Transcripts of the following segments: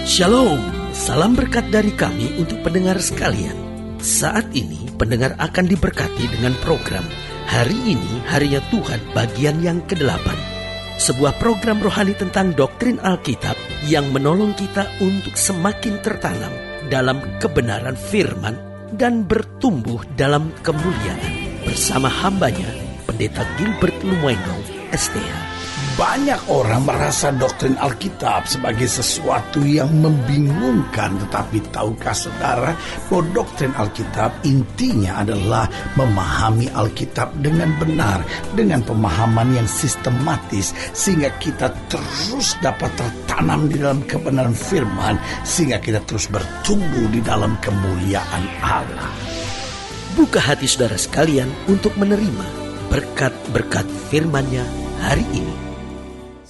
Shalom, salam berkat dari kami untuk pendengar sekalian. Saat ini pendengar akan diberkati dengan program Hari Ini Harinya Tuhan bagian yang ke-8. Sebuah program rohani tentang doktrin Alkitab yang menolong kita untuk semakin tertanam dalam kebenaran firman dan bertumbuh dalam kemuliaan. Bersama hambanya, Pendeta Gilbert Lumoengo, STH. Banyak orang merasa doktrin Alkitab sebagai sesuatu yang membingungkan. Tetapi tahukah saudara bahwa doktrin Alkitab intinya adalah memahami Alkitab dengan benar, dengan pemahaman yang sistematis, sehingga kita terus dapat tertanam di dalam kebenaran firman, sehingga kita terus bertumbuh di dalam kemuliaan Allah. Buka hati saudara sekalian untuk menerima berkat-berkat firman-Nya hari ini.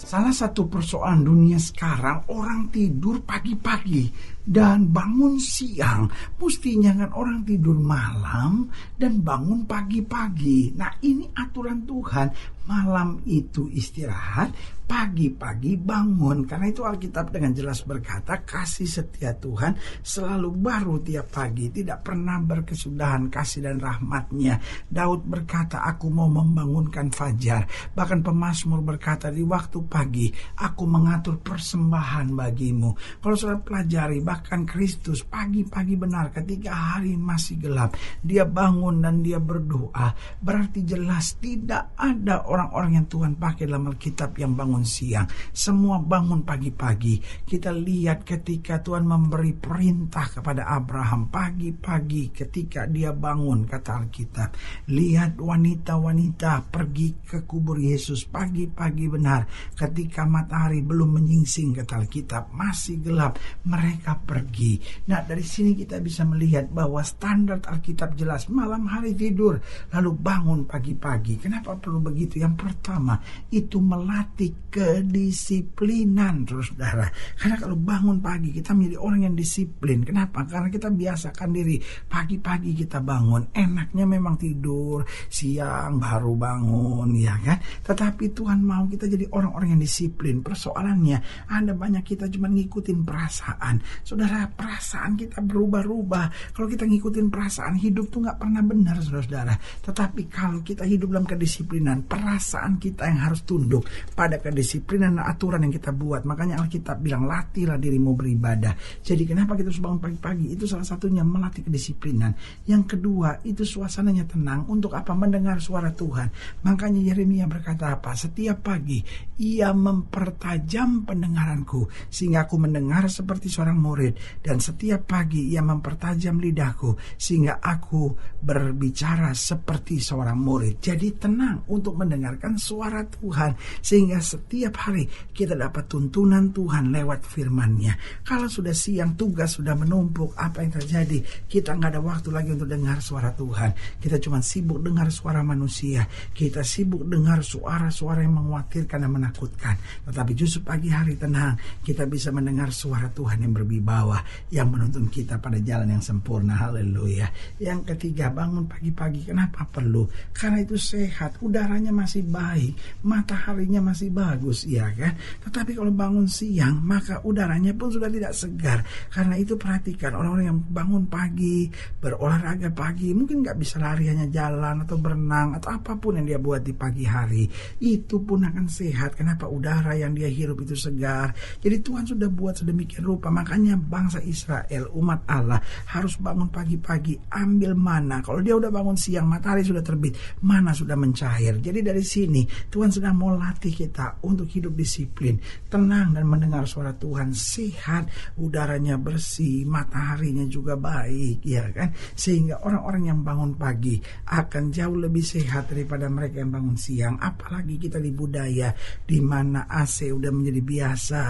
Salah satu persoalan dunia sekarang, orang tidur pagi-pagi dan bangun siang. Mestinya kan orang tidur malam dan bangun pagi-pagi. Nah, ini aturan Tuhan. Malam itu istirahat, pagi-pagi bangun. Karena itu Alkitab dengan jelas berkata, kasih setia Tuhan selalu baru tiap pagi, tidak pernah berkesudahan kasih dan rahmat-Nya. Daud berkata, aku mau membangunkan fajar. Bahkan pemazmur berkata, di waktu pagi aku mengatur persembahan bagimu. Kalau saudara pelajari, bahkan Kristus pagi-pagi benar ketika hari masih gelap, dia bangun dan dia berdoa. Berarti jelas tidak ada orang-orang yang Tuhan pakai dalam Alkitab yang bangun siang. Semua bangun pagi-pagi. Kita lihat ketika Tuhan memberi perintah kepada Abraham pagi-pagi ketika dia bangun, kata Alkitab. Lihat wanita-wanita pergi ke kubur Yesus pagi-pagi benar. Ketika matahari belum menyingsing, kata Alkitab, masih gelap, mereka pergi. Nah, dari sini kita bisa melihat bahwa standar Alkitab jelas, malam hari tidur, lalu bangun pagi-pagi. Kenapa perlu begitu? Yang pertama, itu melatih kedisiplinan, saudara. Karena kalau bangun pagi, kita menjadi orang yang disiplin. Kenapa? Karena kita biasakan diri, pagi-pagi kita bangun. Enaknya memang tidur, siang baru bangun, ya kan? Tetapi Tuhan mau kita jadi orang-orang yang disiplin. Persoalannya, ada banyak kita cuma ngikutin perasaan. Saudara, perasaan kita berubah-ubah. Kalau kita ngikutin perasaan, hidup tuh gak pernah benar, saudara. Tetapi kalau kita hidup dalam kedisiplinan, perasaan kita yang harus tunduk pada kedisiplinan dan aturan yang kita buat. Makanya Alkitab bilang, latihlah dirimu beribadah. Jadi kenapa kita harus bangun pagi-pagi? Itu salah satunya melatih kedisiplinan. Yang kedua, itu suasananya tenang. Untuk apa? Mendengar suara Tuhan. Makanya Yeremia berkata apa? Setiap pagi ia mempertajam pendengaranku, sehingga aku mendengar seperti seorang murid. Dan setiap pagi ia mempertajam lidahku, sehingga aku berbicara seperti seorang murid. Jadi tenang untuk mendengarkan suara Tuhan, sehingga setiap hari kita dapat tuntunan Tuhan lewat firman-Nya. Kalau sudah siang, tugas sudah menumpuk, apa yang terjadi? Kita nggak ada waktu lagi untuk dengar suara Tuhan. Kita cuma sibuk dengar suara manusia. Kita sibuk dengar suara-suara yang mengkhawatirkan dan menakutkan. Tetapi justru pagi hari tenang, kita bisa mendengar suara Tuhan yang berwibawa, yang menuntun kita pada jalan yang sempurna. Haleluya. Yang ketiga, bangun pagi-pagi. Kenapa perlu? Karena itu sehat, udaranya masih baik, mataharinya masih bagus, ya kan? Tetapi kalau bangun siang, maka udaranya pun sudah tidak segar. Karena itu perhatikan, orang-orang yang bangun pagi, berolahraga pagi, mungkin gak bisa lari, hanya jalan atau berenang atau apapun yang dia buat di pagi hari, itu pun akan sehat. Kenapa? Udara yang dia hirup itu segar. Jadi Tuhan sudah buat sedemikian rupa. Makanya bangsa Israel, umat Allah, harus bangun pagi-pagi, ambil mana. Kalau dia udah bangun siang, matahari sudah terbit, mana sudah mencair. Jadi dari sini Tuhan sedang mau latih kita untuk hidup disiplin, tenang dan mendengar suara Tuhan, sehat, udaranya bersih, mataharinya juga baik, ya kan? Sehingga orang-orang yang bangun pagi akan jauh lebih sehat daripada mereka yang bangun siang. Apalagi kita di budaya di mana AC udah menjadi biasa.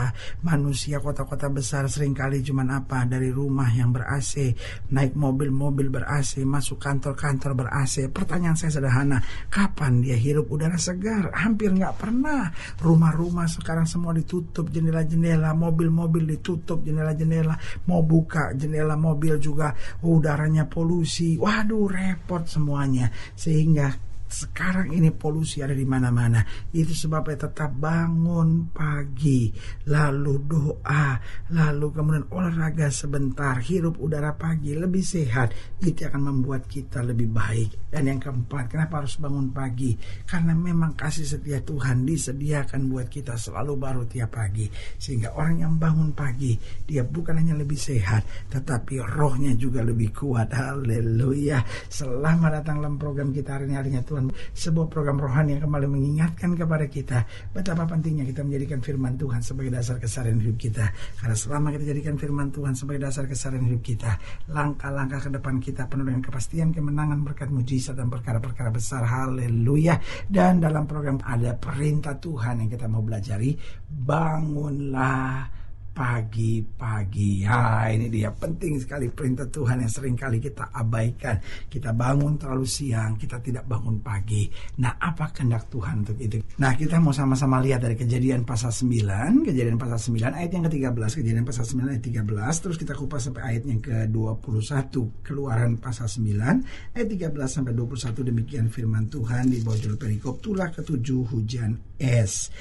Manusia kota-kota besar seringkali cuman apa? Dari rumah yang ber-AC, naik mobil-mobil ber-AC, masuk kantor-kantor ber-AC. Pertanyaan saya sederhana, kapan dia hirup udara segar? Hampir nggak pernah. Rumah-rumah sekarang semua ditutup jendela-jendela, mobil-mobil ditutup jendela-jendela, mau buka jendela mobil juga udaranya polusi. Waduh, repot semuanya. Sehingga sekarang ini polusi ada di mana-mana. Itu sebabnya tetap bangun pagi, lalu doa, lalu kemudian olahraga sebentar, hirup udara pagi, lebih sehat. Itu akan membuat kita lebih baik. Dan yang keempat, kenapa harus bangun pagi? Karena memang kasih setia Tuhan disediakan buat kita selalu baru tiap pagi. Sehingga orang yang bangun pagi, dia bukan hanya lebih sehat, tetapi rohnya juga lebih kuat. Haleluya. Selamat datang dalam program kita hari ini, harinya Tuhan. Sebuah program rohani yang kembali mengingatkan kepada kita betapa pentingnya kita menjadikan firman Tuhan sebagai dasar keseharian hidup kita. Karena selama kita jadikan firman Tuhan sebagai dasar keseharian hidup kita, langkah-langkah ke depan kita penuh dengan kepastian, kemenangan, berkat, mujizat, dan perkara-perkara besar. Haleluya. Dan dalam program ada perintah Tuhan yang kita mau belajari. Bangunlah pagi-pagi. Ini dia, penting sekali perintah Tuhan yang sering kali kita abaikan. Kita bangun terlalu siang, kita tidak bangun pagi. Nah, apa kehendak Tuhan untuk itu? Nah, kita mau sama-sama lihat dari Kejadian pasal 9, Kejadian pasal 9 ayat yang ke-13, Kejadian pasal 9 ayat 13, terus kita kupas sampai ayat yang ke-21, Keluaran pasal 9 ayat 13 sampai 21. Demikian firman Tuhan di bawah judul perikop tulah ke-7, hujan es.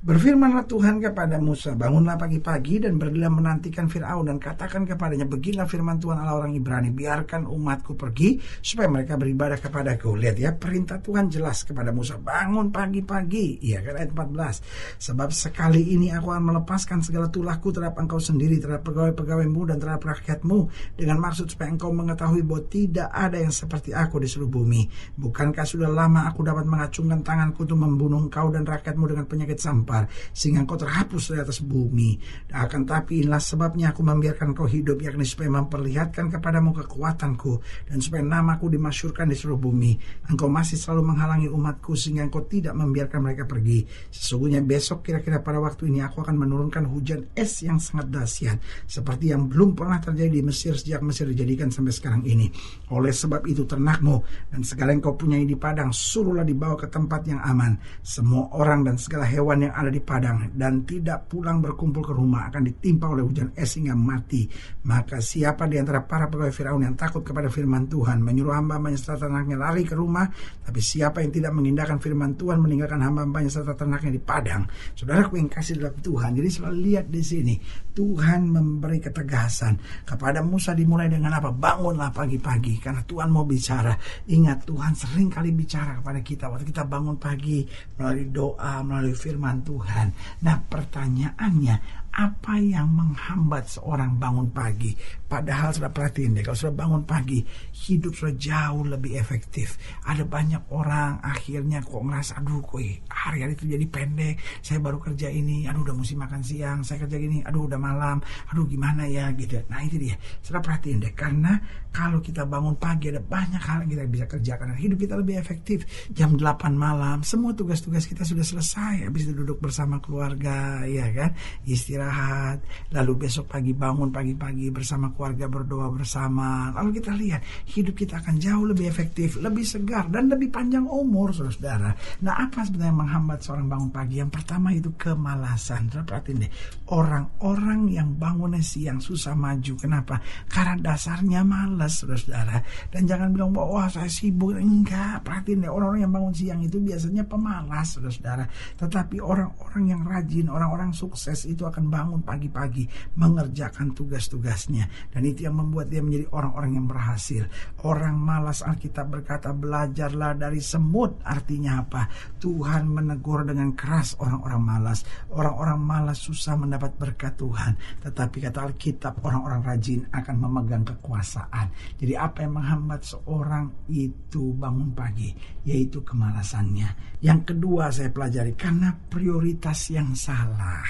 Berfirmanlah Tuhan kepada Musa, bangunlah pagi-pagi dan pergilah menantikan Firaun dan katakan kepadanya, beginilah firman Tuhan Allah orang Ibrani, biarkan umatku pergi supaya mereka beribadah kepadaku. Lihat ya, perintah Tuhan jelas kepada Musa, bangun pagi-pagi. Iya kan, ayat 14. Sebab sekali ini aku akan melepaskan segala tulahku terhadap engkau sendiri, terhadap pegawai-pegawaimu dan terhadap rakyatmu, dengan maksud supaya engkau mengetahui bahwa tidak ada yang seperti aku di seluruh bumi. Bukankah sudah lama aku dapat mengacungkan tanganku untuk membunuh engkau dan rakyatmu dengan penyakit sampar, sehingga engkau terhapus dari atas bumi. Akan tapi inilah sebabnya aku membiarkan engkau hidup, yakni supaya memperlihatkan kepadamu kekuatanku, dan supaya namaku dimasyhurkan di seluruh bumi. Engkau masih selalu menghalangi umatku, sehingga engkau tidak membiarkan mereka pergi. Sesungguhnya besok kira-kira pada waktu ini aku akan menurunkan hujan es yang sangat dahsyat, seperti yang belum pernah terjadi di Mesir sejak Mesir dijadikan sampai sekarang ini. Oleh sebab itu ternakmu dan segala yang kau punyai di padang suruhlah dibawa ke tempat yang aman. Semua orang dan segala hewan yang ada di padang dan tidak pulang berkumpul ke rumah akan ditimpa oleh hujan es hingga mati. Maka siapa di antara para pegawai Firaun yang takut kepada firman Tuhan menyuruh hamba-hambanya serta ternaknya lari ke rumah, tapi siapa yang tidak mengindahkan firman Tuhan meninggalkan hamba-hambanya serta ternaknya di padang. Saudaraku yang kasih dalam Tuhan, jadi selalu lihat di sini Tuhan memberi ketegasan kepada Musa, dimulai dengan apa? Bangunlah pagi-pagi, karena Tuhan mau bicara. Ingat, Tuhan sering kali bicara kepada kita waktu kita bangun pagi melalui doa, melalui firman Tuhan. Nah, pertanyaannya, apa yang menghambat seorang bangun pagi? Padahal sudah perhatiin deh, kalau sudah bangun pagi, hidup sudah jauh lebih efektif. Ada banyak orang akhirnya kok ngerasa, aduh kok hari-hari itu jadi pendek, saya baru kerja ini, aduh udah mesti makan siang, saya kerja gini, aduh udah malam, aduh gimana ya gitu. Nah itu dia, sudah perhatiin deh, karena kalau kita bangun pagi ada banyak hal yang kita bisa kerjakan, hidup kita lebih efektif. Jam 8 malam semua tugas-tugas kita sudah selesai, habis itu duduk bersama keluarga, ya kan, istirahat, lalu besok pagi bangun pagi-pagi bersama keluarga, berdoa bersama. Lalu kita lihat hidup kita akan jauh lebih efektif, lebih segar, dan lebih panjang umur, saudara. Nah, apa sebenarnya yang menghambat seorang bangun pagi? Yang pertama itu kemalasan. Saudara perhatiin deh, orang-orang yang bangunnya siang susah maju. Kenapa? Karena dasarnya malas, saudara. Dan jangan bilang bahwa wah saya sibuk. Enggak, perhatiin deh, orang-orang yang bangun siang itu biasanya pemalas, saudara. Tetapi orang-orang yang rajin, orang-orang sukses itu akan bangun pagi-pagi mengerjakan tugas-tugasnya, dan itu yang membuat dia menjadi orang-orang yang berhasil. Orang malas, Alkitab berkata, belajarlah dari semut. Artinya apa? Tuhan menegur dengan keras orang-orang malas. Orang-orang malas susah mendapat berkat Tuhan, tetapi kata Alkitab, orang-orang rajin akan memegang kekuasaan. Jadi apa yang menghambat seorang itu bangun pagi? Yaitu kemalasannya. Yang kedua saya pelajari, karena prioritas yang salah.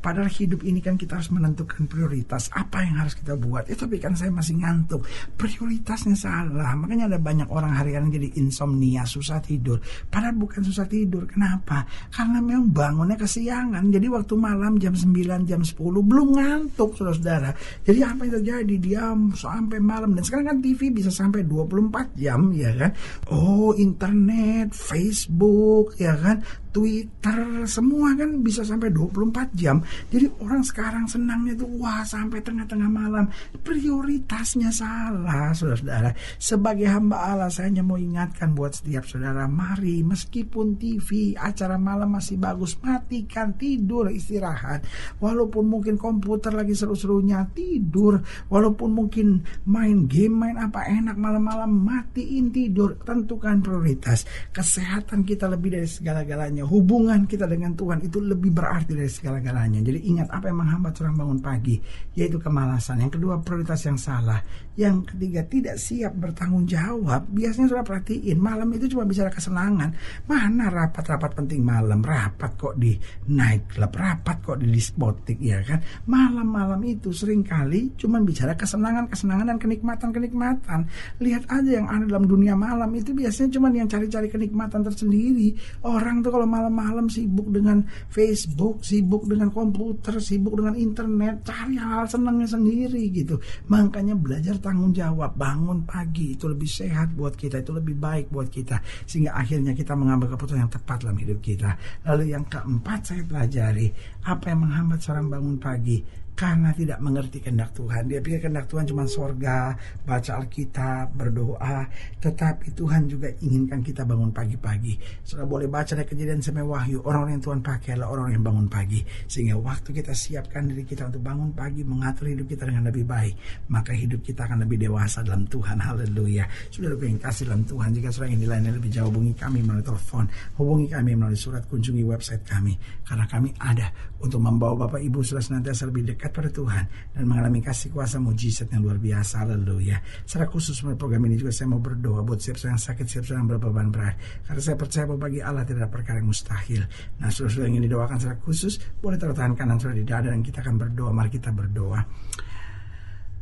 Padahal hidup ini kan kita harus menentukan prioritas, apa yang harus kita buat. Tapi kan saya masih ngantuk, prioritasnya salah. Makanya ada banyak orang hari-hari jadi insomnia, susah tidur. Padahal bukan susah tidur. Kenapa? Karena memang bangunnya kesiangan. Jadi waktu malam jam 9, jam 10 belum ngantuk, saudara. Jadi apa yang terjadi? Diam sampai malam. Dan sekarang kan TV bisa sampai 24 jam, ya kan? Oh, internet, Facebook, ya kan? Twitter, semua kan bisa sampai 24 jam. Jadi orang sekarang senangnya tuh sampai tengah-tengah malam. Prioritasnya salah, saudara-saudara. Sebagai hamba Allah, saya hanya mau ingatkan buat setiap saudara, mari meskipun TV, acara malam masih bagus, matikan, tidur, istirahat. Walaupun mungkin komputer lagi seru-serunya, tidur. Walaupun mungkin main game, main apa enak malam-malam, matiin, tidur. Tentukan prioritas. Kesehatan kita lebih dari segala-galanya. Hubungan kita dengan Tuhan itu lebih berarti dari segala-galanya. Jadi ingat, apa yang menghambat orang bangun pagi, yaitu kemalasan. Yang kedua, prioritas yang salah. Yang ketiga, tidak siap bertanggung jawab. Biasanya sudah perhatiin, malam itu cuma bicara kesenangan. Mana rapat-rapat penting malam? Rapat kok di night club, rapat kok di diskotik, ya kan? Malam-malam itu seringkali cuma bicara kesenangan-kesenangan dan kenikmatan-kenikmatan. Lihat aja yang ada dalam dunia malam itu biasanya cuma yang cari-cari kenikmatan tersendiri. Orang tuh kalau malam-malam sibuk dengan Facebook, sibuk dengan komputer, sibuk dengan internet, cari hal senangnya sendiri gitu. Makanya belajar tanggung jawab, bangun pagi itu lebih sehat buat kita, itu lebih baik buat kita, sehingga akhirnya kita mengambil keputusan yang tepat dalam hidup kita. Lalu yang keempat, saya pelajari apa yang menghambat seorang bangun pagi. Karena tidak mengerti kehendak Tuhan. Dia pikir kehendak Tuhan cuma sorga, baca Alkitab, berdoa. Tetapi Tuhan juga inginkan kita bangun pagi-pagi. Sudah boleh baca dari Kejadian sampai Wahyu, orang-orang yang Tuhan pakai adalah orang yang bangun pagi. Sehingga waktu kita siapkan diri kita untuk bangun pagi, mengatur hidup kita dengan lebih baik, maka hidup kita akan lebih dewasa dalam Tuhan. Haleluya. Saudara yang kasih dalam Tuhan, jika saudara ingin dilayani lebih jauh, hubungi kami melalui telepon, hubungi kami melalui surat, kunjungi website kami. Karena kami ada untuk membawa Bapak Ibu saudara senantiasa lebih dekat pada Tuhan dan mengalami kasih kuasa mujizat yang luar biasa. Haleluya. Secara khusus melalui program ini juga saya mau berdoa buat siapa yang sakit, siapa yang berbeban berat, karena saya percaya bahwa bagi Allah tidak ada perkara yang mustahil. Nah, saudara yang ingin didoakan secara khusus, boleh taruh tangan kanan saudara di dada dan kita akan berdoa. Mari kita berdoa.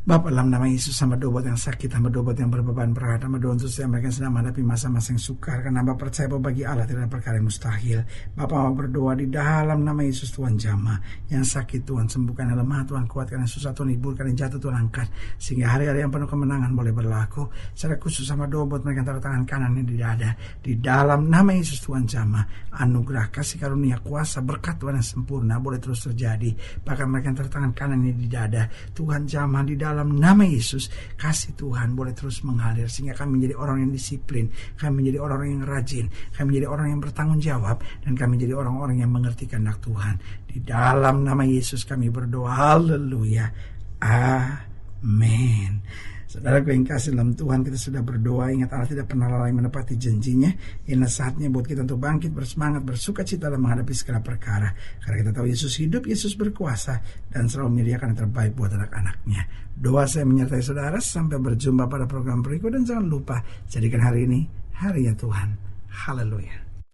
Bapa, dalam nama Yesus, hamba doa buat yang sakit, hamba doa buat yang berbeban berat, hamba doa untuk setiap mereka yang sedang menghadapi masa-masa yang sukar, karena hamba percaya bahwa bagi Allah tidak ada perkara yang mustahil. Bapa, hamba berdoa di dalam nama Yesus, Tuhan jamah yang sakit, Tuhan sembuhkan, yang lemah Tuhan kuatkan, yang susah Tuhan hiburkan, yang jatuh Tuhan angkat, sehingga hari-hari yang penuh kemenangan boleh berlaku. Secara khusus hamba doa buat mereka yang taruh tangan kanannya di dada, di dalam nama Yesus, Tuhan jamah anugerah, kasih karunia, kuasa, berkat Tuhan yang sempurna boleh terus terjadi. Bahkan mereka yang taruh tangan kanannya di dada, Tuhan jamah di dalam nama Yesus, kasih Tuhan boleh terus mengalir, sehingga kami menjadi orang yang disiplin, kami menjadi orang yang rajin, kami menjadi orang yang bertanggung jawab, dan kami menjadi orang-orang yang mengerti kehendak Tuhan. Di dalam nama Yesus kami berdoa. Haleluya. Amin. Saudara yang kasih dalam Tuhan, kita sudah berdoa. Ingat, Allah tidak pernah lalai menepati janjinya. Inilah saatnya buat kita untuk bangkit, bersemangat, bersuka cita dalam menghadapi segala perkara. Karena kita tahu Yesus hidup, Yesus berkuasa, dan selalu menyediakan yang terbaik buat anak-anaknya. Doa saya menyertai saudara. Sampai berjumpa pada program berikut. Dan jangan lupa, jadikan hari ini hari yang Tuhan. Haleluya.